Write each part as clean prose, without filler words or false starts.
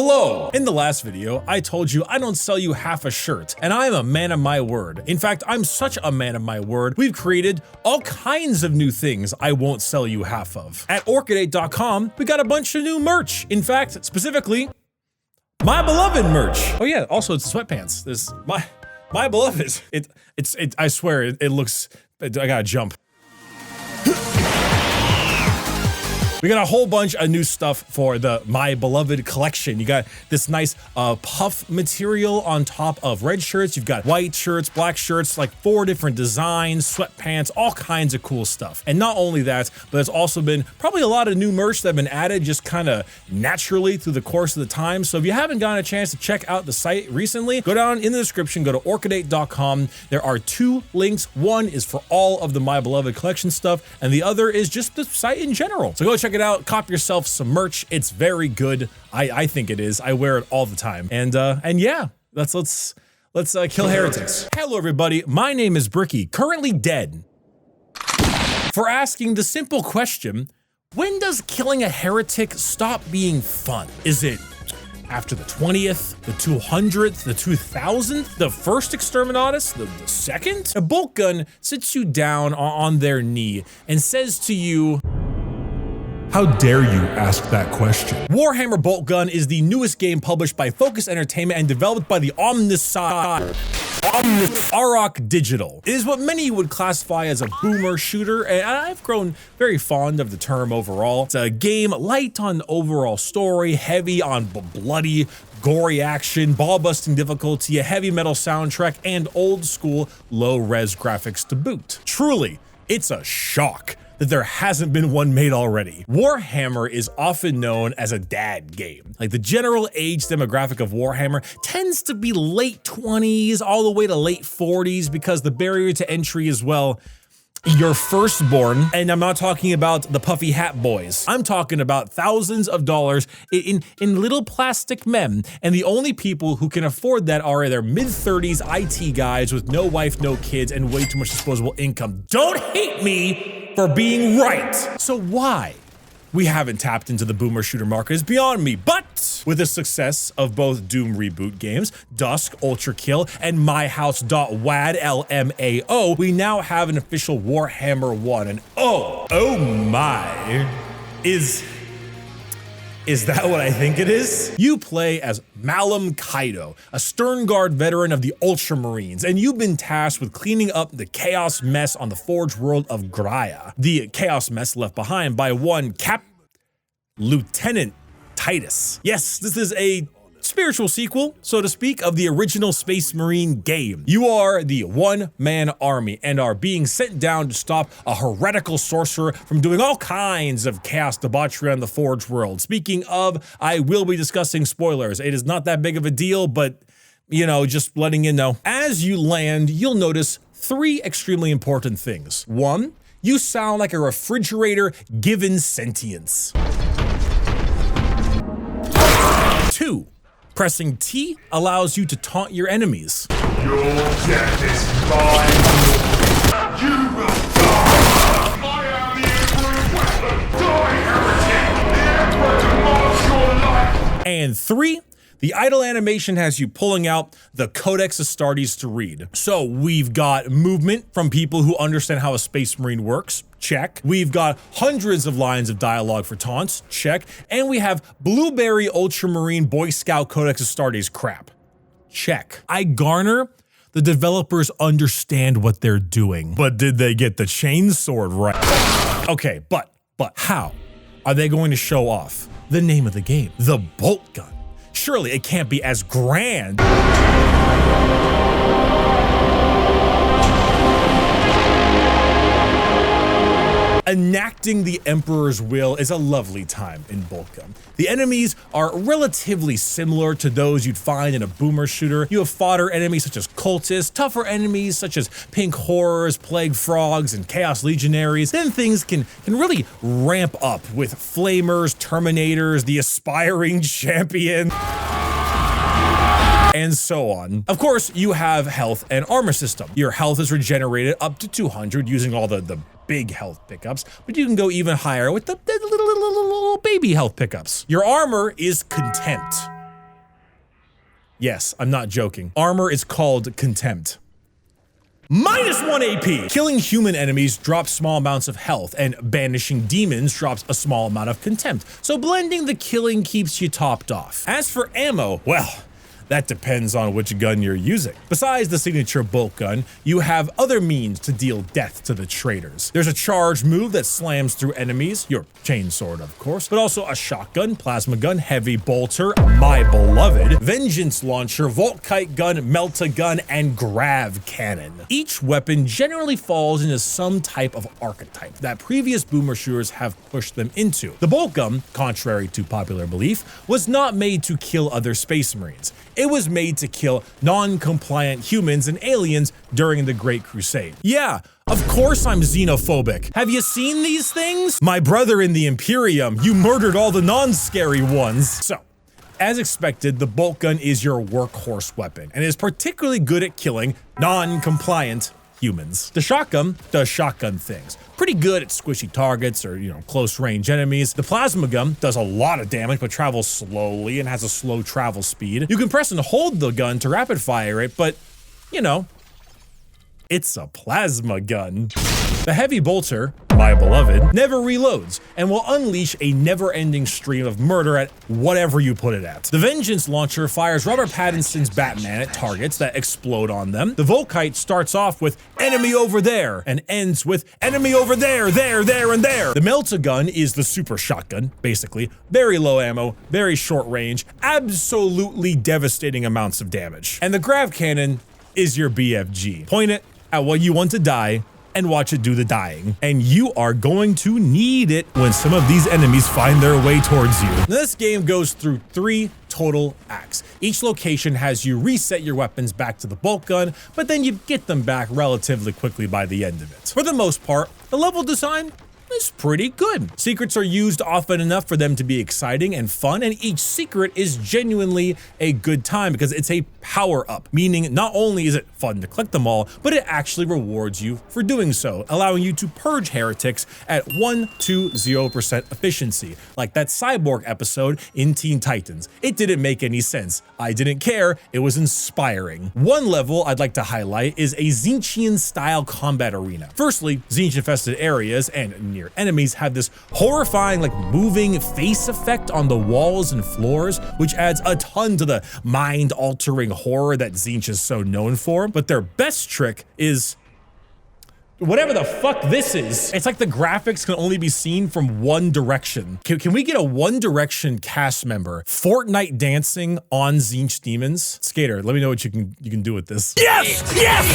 Hello! In the last video, I told you I don't sell you half a shirt, and I am a man of my word. In fact, I'm such a man of my word, we've created all kinds of new things I won't sell you half of. At orchidate.com, we got a bunch of new merch. In fact, specifically, my beloved merch. Oh yeah, also it's sweatpants. This my beloved. I swear it looks, I gotta jump. We got a whole bunch of new stuff for the My Beloved collection. You got this nice puff material on top of red shirts. You've got white shirts, black shirts, like 4 different designs, sweatpants, all kinds of cool stuff. And not only that, but there's also been probably a lot of new merch that have been added just kind of naturally through the course of the time. So if you haven't gotten a chance to check out the site recently, go down in the description, go to orchidate.com. There are 2 links. One is for all of the My Beloved collection stuff, and the other is just the site in general. So go check it out, cop yourself some merch. It's very good. I think it is. I wear it all the time. And yeah, let's kill heretics. Hello everybody, my name is Bricky, currently dead, for asking the simple question, when does killing a heretic stop being fun? Is it after the 20th, the 200th, the 2000th, the first exterminatus, the second? A Boltgun sits you down on their knee and says to you, how dare you ask that question? Warhammer Boltgun is the newest game published by Focus Entertainment and developed by the Omnisci Digital. It is what many would classify as a boomer shooter, and I've grown very fond of the term overall. It's a game light on overall story, heavy on bloody, gory action, ball-busting difficulty, a heavy metal soundtrack, and old-school low-res graphics to boot. Truly, it's a shock that there hasn't been one made already. Warhammer is often known as a dad game. Like, the general age demographic of Warhammer tends to be late 20s all the way to late 40s because the barrier to entry is, well, your firstborn. And I'm not talking about the puffy hat boys. I'm talking about thousands of dollars in little plastic men. And the only people who can afford that are their mid-30s IT guys with no wife, no kids, and way too much disposable income. Don't hate me for being right. So why we haven't tapped into the boomer shooter market is beyond me, but with the success of both Doom reboot games, Dusk, Ultra Kill, and MyHouse.wad LMAO, we now have an official Warhammer 1, and oh my, is that what I think it is? You play as Malum Kaido, a Sternguard veteran of the Ultramarines, and you've been tasked with cleaning up the chaos mess on the Forge world of Graia. The chaos mess left behind by one Lieutenant Titus. Yes, this is a spiritual sequel, so to speak, of the original Space Marine game. You are the one-man army and are being sent down to stop a heretical sorcerer from doing all kinds of chaos debauchery on the Forge world. Speaking of, I will be discussing spoilers. It is not that big of a deal, but, you know, just letting you know. As you land, you'll notice 3 extremely important things. 1, you sound like a refrigerator given sentience. 2, pressing T allows you to taunt your enemies. Your death is mine. You will die. I am the Emperor's weapon. Die, heretic. The Emperor demands your life. And 3, the idle animation has you pulling out the Codex Astartes to read. So we've got movement from people who understand how a Space Marine works. Check. We've got hundreds of lines of dialogue for taunts. Check. And we have Blueberry Ultramarine Boy Scout Codex Astartes crap. Check. I garner the developers understand what they're doing, but did they get the chainsword right? Okay, but how are they going to show off the name of the game, the Boltgun? Surely it can't be as grand. Enacting the Emperor's will is a lovely time in Boltgun. The enemies are relatively similar to those you'd find in a boomer shooter. You have fodder enemies such as cultists, tougher enemies such as pink horrors, plague frogs, and chaos legionaries. Then things can really ramp up with flamers, terminators, the aspiring champion, and so on. Of course, you have health and armor system. Your health is regenerated up to 200 using all the big health pickups, but you can go even higher with the little baby health pickups. Your armor is contempt. Yes, I'm not joking. Armor is called contempt. -1 AP. Killing human enemies drops small amounts of health, and banishing demons drops a small amount of contempt. So blending the killing keeps you topped off. As for ammo, well, that depends on which gun you're using. Besides the signature bolt gun, you have other means to deal death to the traitors. There's a charge move that slams through enemies, your chainsword of course, but also a shotgun, plasma gun, heavy bolter, my beloved, vengeance launcher, volkite gun, melta gun, and grav cannon. Each weapon generally falls into some type of archetype that previous boomer shooters have pushed them into. The bolt gun, contrary to popular belief, was not made to kill other space marines. It was made to kill non-compliant humans and aliens during the Great Crusade. Yeah, of course I'm xenophobic. Have you seen these things? My brother in the Imperium, you murdered all the non-scary ones. So, as expected, the bolt gun is your workhorse weapon and is particularly good at killing non-compliant humans. The shotgun does shotgun things. Pretty good at squishy targets or, close range enemies. The plasma gun does a lot of damage but travels slowly and has a slow travel speed. You can press and hold the gun to rapid fire it, but, it's a plasma gun. The heavy bolter, my beloved, never reloads and will unleash a never-ending stream of murder at whatever you put it at. The vengeance launcher fires Robert Pattinson's Batman at targets that explode on them. The volkite starts off with enemy over there and ends with enemy over there, there, and there. The melta gun is the super shotgun, basically. Very low ammo, very short range, absolutely devastating amounts of damage. And the grav cannon is your BFG. Point it at what you want to die and watch it do the dying. And you are going to need it when some of these enemies find their way towards you. This game goes through 3 total acts. Each location has you reset your weapons back to the bolt gun, but then you get them back relatively quickly by the end of it. For the most part, the level design is pretty good. Secrets are used often enough for them to be exciting and fun, and each secret is genuinely a good time because it's a power-up, meaning not only is it fun to collect them all, but it actually rewards you for doing so, allowing you to purge heretics at 120% efficiency, like that cyborg episode in Teen Titans. It didn't make any sense. I didn't care. It was inspiring. One level I'd like to highlight is a Zinchian-style combat arena. Firstly, Zinch-infested areas and near enemies have this horrifying, moving face effect on the walls and floors, which adds a ton to the mind-altering horror that Zinch is so known for. But their best trick is whatever the fuck this is. It's like the graphics can only be seen from one direction. Can we get a One Direction cast member Fortnite dancing on Zinch demons? Skater, let me know what you can do with this. Yes! Yes!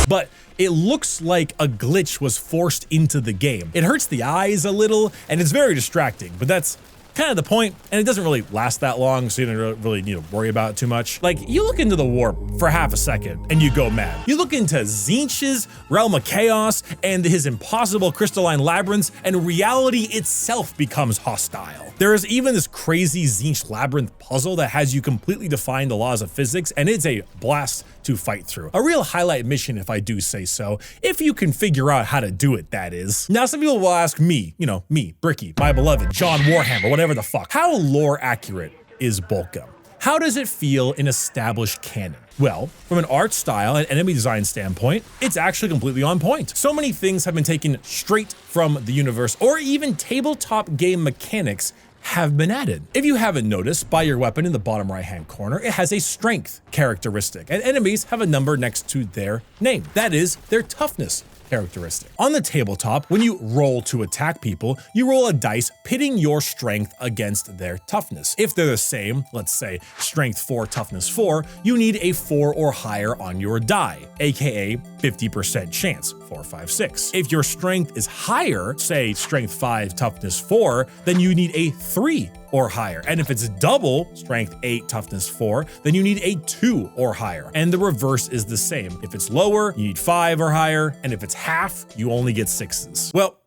But it looks like a glitch was forced into the game. It hurts the eyes a little, and it's very distracting, but that's kind of the point, and it doesn't really last that long, so you don't really need to worry about it too much. You look into the warp for half a second, and you go mad. You look into Zinch's realm of chaos and his impossible crystalline labyrinths, and reality itself becomes hostile. There is even this crazy Zinch labyrinth puzzle that has you completely define the laws of physics, and it's a blast to fight through. A real highlight mission, if I do say so, if you can figure out how to do it, that is. Now, some people will ask me, me, Bricky, my beloved, John Warhammer, whatever the fuck, how lore accurate is Boltgun? How does it feel in established canon? Well, from an art style and enemy design standpoint, it's actually completely on point. So many things have been taken straight from the universe, or even tabletop game mechanics have been added. If you haven't noticed, by your weapon in the bottom right-hand corner, it has a strength characteristic, and enemies have a number next to their name. That is their toughness characteristic. On the tabletop, when you roll to attack people, you roll a dice pitting your strength against their toughness. If they're the same, let's say strength 4, toughness 4, you need a 4 or higher on your die, aka 50% chance, 4, 5, 6. If your strength is higher, say strength 5, toughness 4, then you need a 3 or higher. And if it's double, strength 8, toughness 4, then you need a 2 or higher. And the reverse is the same. If it's lower, you need 5 or higher, and if it's half, you only get 6s. Well,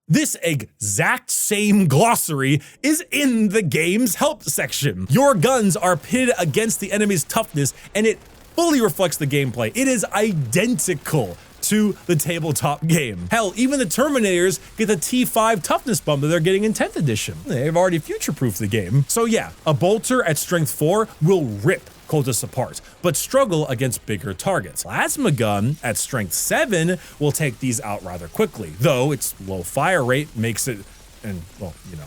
this exact same glossary is in the game's help section. Your guns are pitted against the enemy's toughness, and it fully reflects the gameplay. It is identical to the tabletop game. Hell, even the Terminators get the T5 toughness bump that they're getting in 10th edition. They've already future-proofed the game. So yeah, a bolter at strength 4 will rip cultists apart, but struggle against bigger targets. Plasma gun at strength 7 will take these out rather quickly, though its low fire rate makes it, and well, you know,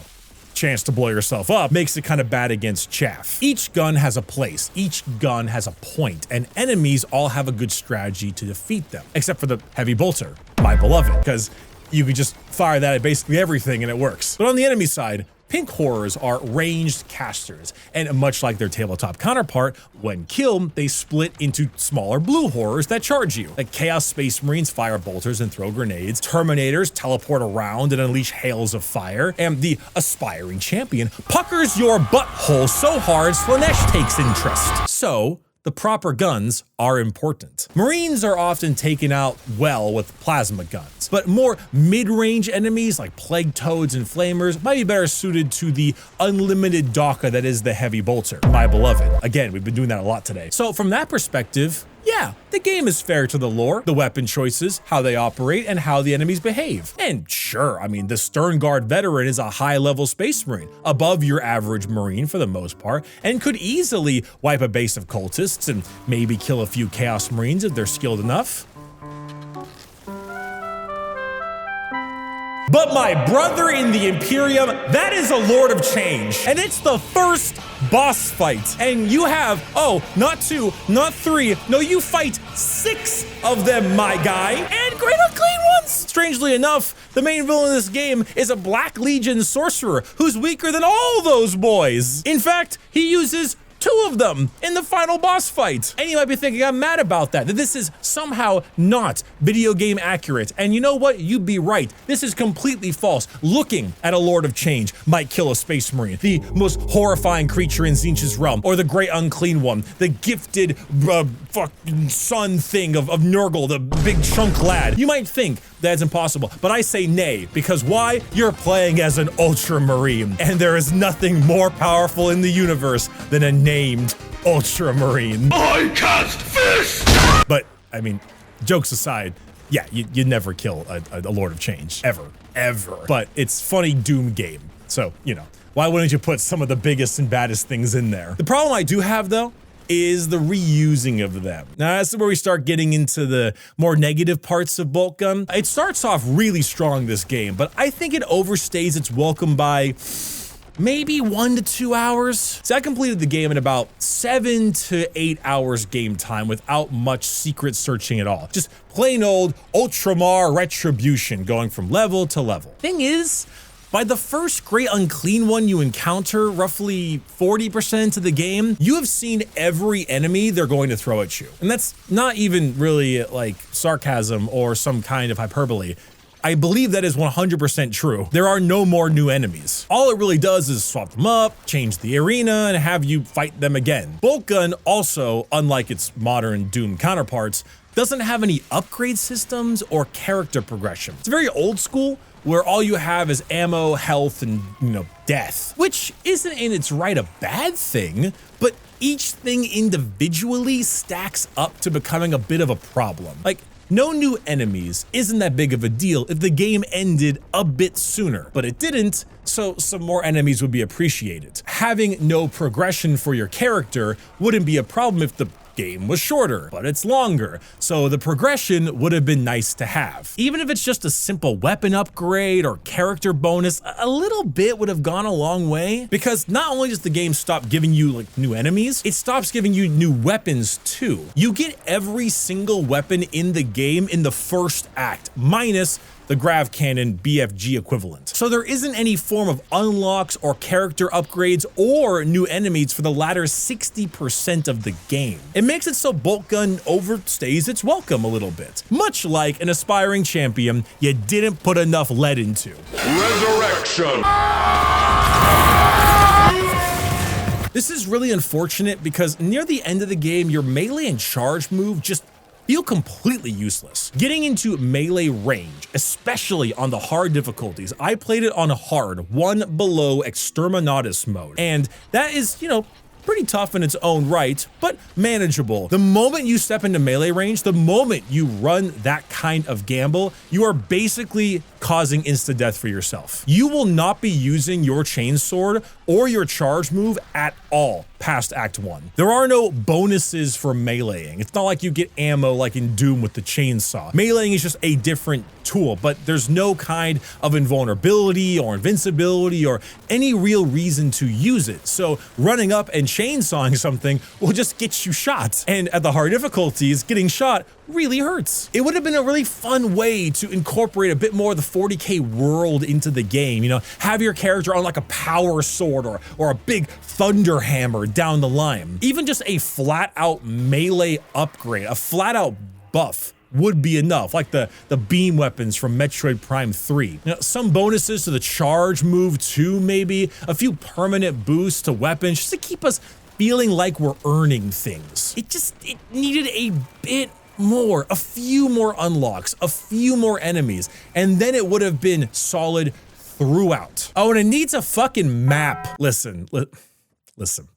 chance to blow yourself up makes it kind of bad against chaff. Each gun has a place, each gun has a point, and enemies all have a good strategy to defeat them, except for the heavy bolter, my beloved, because you could just fire that at basically everything and it works. But on the enemy side, pink horrors are ranged casters, and much like their tabletop counterpart, when killed, they split into smaller blue horrors that charge you. Like Chaos Space Marines fire bolters and throw grenades, Terminators teleport around and unleash hails of fire, and the Aspiring Champion puckers your butthole so hard Slanesh takes interest. So, the proper guns are important. Marines are often taken out well with plasma guns, but more mid-range enemies like plague toads and flamers might be better suited to the unlimited Daka that is the heavy bolter, my beloved. Again, we've been doing that a lot today. So from that perspective, yeah, the game is fair to the lore, the weapon choices, how they operate, and how the enemies behave. And sure, I mean, the Stern Guard veteran is a high-level Space Marine, above your average Marine for the most part, and could easily wipe a base of cultists and maybe kill a few Chaos Marines if they're skilled enough. But my brother in the Imperium, that is a Lord of Change. And it's the first boss fight. And you have, oh, not 2, not 3, no, you fight 6 of them, my guy. And great unclean ones. Strangely enough, the main villain in this game is a Black Legion sorcerer who's weaker than all those boys. In fact, he uses 2 of them in the final boss fight. And you might be thinking I'm mad about that this is somehow not video game accurate. And you know what? You'd be right. This is completely false. Looking at a Lord of Change might kill a Space Marine, the most horrifying creature in Tzeentch's realm, or the Great Unclean One, the gifted fucking son thing of Nurgle, the big chunk lad. You might think that's impossible, but I say nay, because why? You're playing as an Ultramarine, and there is nothing more powerful in the universe than a named Ultramarine. I cast fist! But, I mean, jokes aside, yeah, you'd never kill a Lord of Change. Ever. But it's funny Doom game, so, you know, why wouldn't you put some of the biggest and baddest things in there? The problem I do have, though, is the reusing of them. Now, that's where we start getting into the more negative parts of Boltgun. It starts off really strong, this game, but I think it overstays its welcome by maybe 1 to 2 hours. So I completed the game in about 7 to 8 hours game time without much secret searching at all. Just plain old Ultramar retribution going from level to level. Thing is, by the first Great Unclean One you encounter, roughly 40% of the game, you have seen every enemy they're going to throw at you. And that's not even really like sarcasm or some kind of hyperbole. I believe that is 100% true. There are no more new enemies. All it really does is swap them up, change the arena, and have you fight them again. Boltgun also, unlike its modern Doom counterparts, doesn't have any upgrade systems or character progression. It's very old school, where all you have is ammo, health, and, you know, death. Which isn't in its right a bad thing, but each thing individually stacks up to becoming a bit of a problem. Like, no new enemies isn't that big of a deal if the game ended a bit sooner, but it didn't, so some more enemies would be appreciated. Having no progression for your character wouldn't be a problem if the game was shorter, but it's longer, so the progression would have been nice to have. Even if it's just a simple weapon upgrade or character bonus, a little bit would have gone a long way, because not only does the game stop giving you like new enemies, it stops giving you new weapons too. You get every single weapon in the game in the first act, minus the Grav Cannon BFG equivalent. So there isn't any form of unlocks or character upgrades or new enemies for the latter 60% of the game. It makes it so Boltgun overstays its welcome a little bit, much like an aspiring champion you didn't put enough lead into. Resurrection! This is really unfortunate because near the end of the game, your melee and charge move just feel completely useless. Getting into melee range, especially on the hard difficulties, I played it on hard, 1 below Exterminatus mode, and that is, you know, pretty tough in its own right, but manageable. The moment you step into melee range, the moment you run that kind of gamble, you are basically causing insta-death for yourself. You will not be using your chainsword or your charge move at all past Act 1. There are no bonuses for meleeing. It's not like you get ammo like in Doom with the chainsaw. Meleeing is just a different tool, but there's no kind of invulnerability or invincibility or any real reason to use it. So running up and chainsawing something will just get you shot. And at the hard difficulties, getting shot really hurts. It would have been a really fun way to incorporate a bit more of the 40K world into the game. You know, have your character on like a power sword or a big thunder hammer down the line. Even just a flat out melee upgrade, a flat out buff would be enough, like the beam weapons from Metroid Prime 3. You know, some bonuses to the charge move too, maybe a few permanent boosts to weapons just to keep us feeling like we're earning things. It needed a bit more, a few more unlocks, a few more enemies, and then it would have been solid throughout. Oh, and it needs a fucking map. Listen.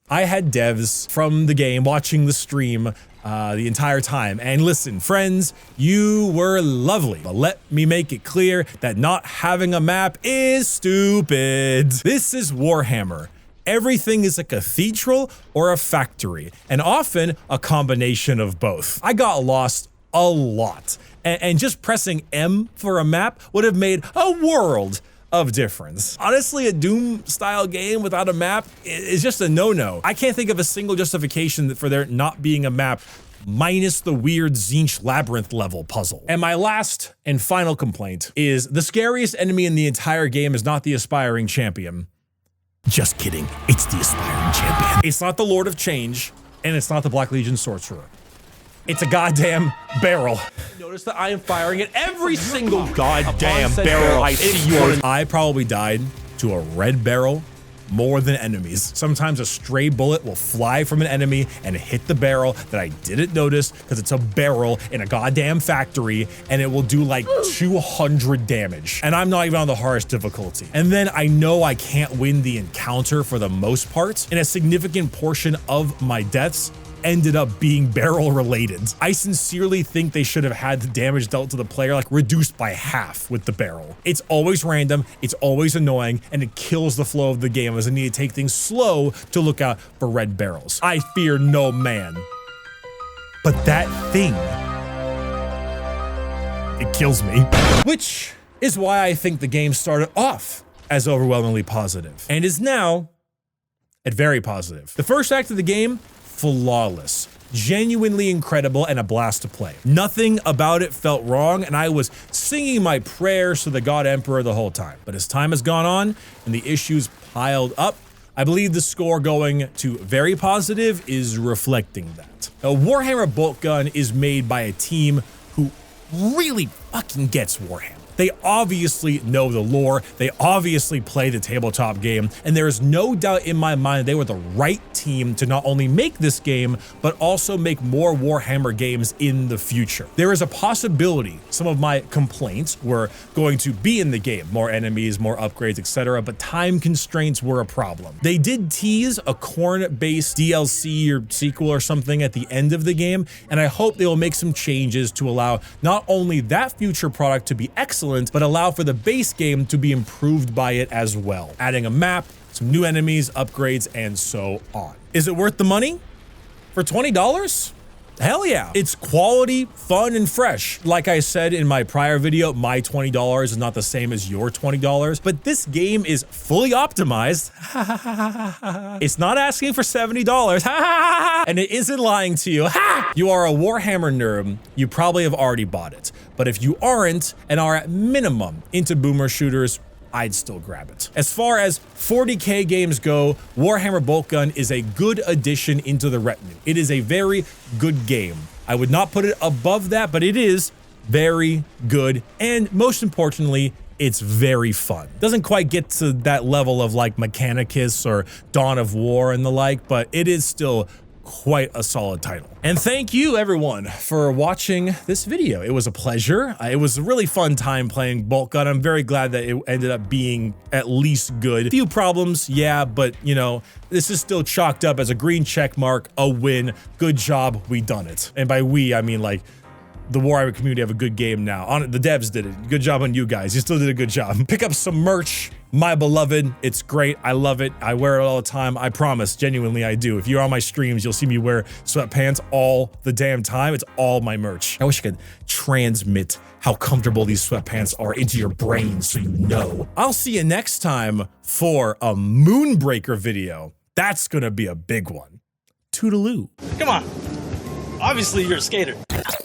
I had devs from the game watching the stream the entire time. And listen, friends, you were lovely. But let me make it clear that not having a map is stupid. This is Warhammer. Everything is a cathedral or a factory, and often a combination of both. I got lost a lot, and just pressing M for a map would have made a world of difference. Honestly, a Doom style game without a map is just a no-no. I can't think of a single justification for there not being a map minus the weird Zinch Labyrinth level puzzle. And my last and final complaint is the scariest enemy in the entire game is not the aspiring champion. Just kidding, it's the aspiring champion. It's not the Lord of Change, and it's not the Black Legion Sorcerer. It's a goddamn barrel. Notice that I am firing at every single goddamn barrel I see you on. I probably died to a red barrel more than enemies. Sometimes a stray bullet will fly from an enemy and hit the barrel that I didn't notice because it's a barrel in a goddamn factory, and it will do like 200 damage. And I'm not even on the hardest difficulty. And then I know I can't win the encounter for the most part, and a significant portion of my deaths ended up being barrel related. I sincerely think they should have had the damage dealt to the player like reduced by half with the barrel. It's always random, it's always annoying, and it kills the flow of the game as I need to take things slow to look out for red barrels. I fear no man. But that thing, it kills me. Which is why I think the game started off as overwhelmingly positive and is now at very positive. The first act of the game, flawless, genuinely incredible, and a blast to play. Nothing about it felt wrong, and I was singing my prayers to the God Emperor the whole time. But as time has gone on and the issues piled up, I believe the score going to very positive is reflecting that. Now, Warhammer Boltgun is made by a team who really fucking gets Warhammer. They obviously know the lore, they obviously play the tabletop game, and there is no doubt in my mind they were the right team to not only make this game, but also make more Warhammer games in the future. There is a possibility some of my complaints were going to be in the game, more enemies, more upgrades, etc., but time constraints were a problem. They did tease a Khorne-based DLC or sequel or something at the end of the game, and I hope they will make some changes to allow not only that future product to be excellent, but allow for the base game to be improved by it as well, adding a map, some new enemies, upgrades, and so on. Is it worth the money? For $20? Hell yeah. It's quality, fun, and fresh. Like I said in my prior video, my $20 is not the same as your $20, but this game is fully optimized. It's not asking for $70, and it isn't lying to you. You are a Warhammer nerd, you probably have already bought it. But if you aren't and are at minimum into boomer shooters, I'd still grab it. As far as 40K games go, Warhammer Boltgun is a good addition into the retinue. It is a very good game. I would not put it above that, but it is very good. And most importantly, it's very fun. Doesn't quite get to that level of like Mechanicus or Dawn of War and the like, but it is still quite a solid title. And thank you everyone for watching this video. It was a pleasure. It was a really fun time playing Boltgun. I'm very glad that it ended up being at least good. A few problems, yeah, but you know, this is still chalked up as a green check mark, a win. Good job, we done it. And by we, I mean like the Warhammer community have a good game now. The devs did it. Good job on you guys. You still did a good job. Pick up some merch. My beloved, it's great. I love it. I wear it all the time. I promise, genuinely I do. If you're on my streams, you'll see me wear sweatpants all the damn time. It's all my merch. I wish I could transmit how comfortable these sweatpants are into your brain so you know. I'll see you next time for a Moonbreaker video. That's gonna be a big one. Toodaloo. Come on. Obviously, you're a skater.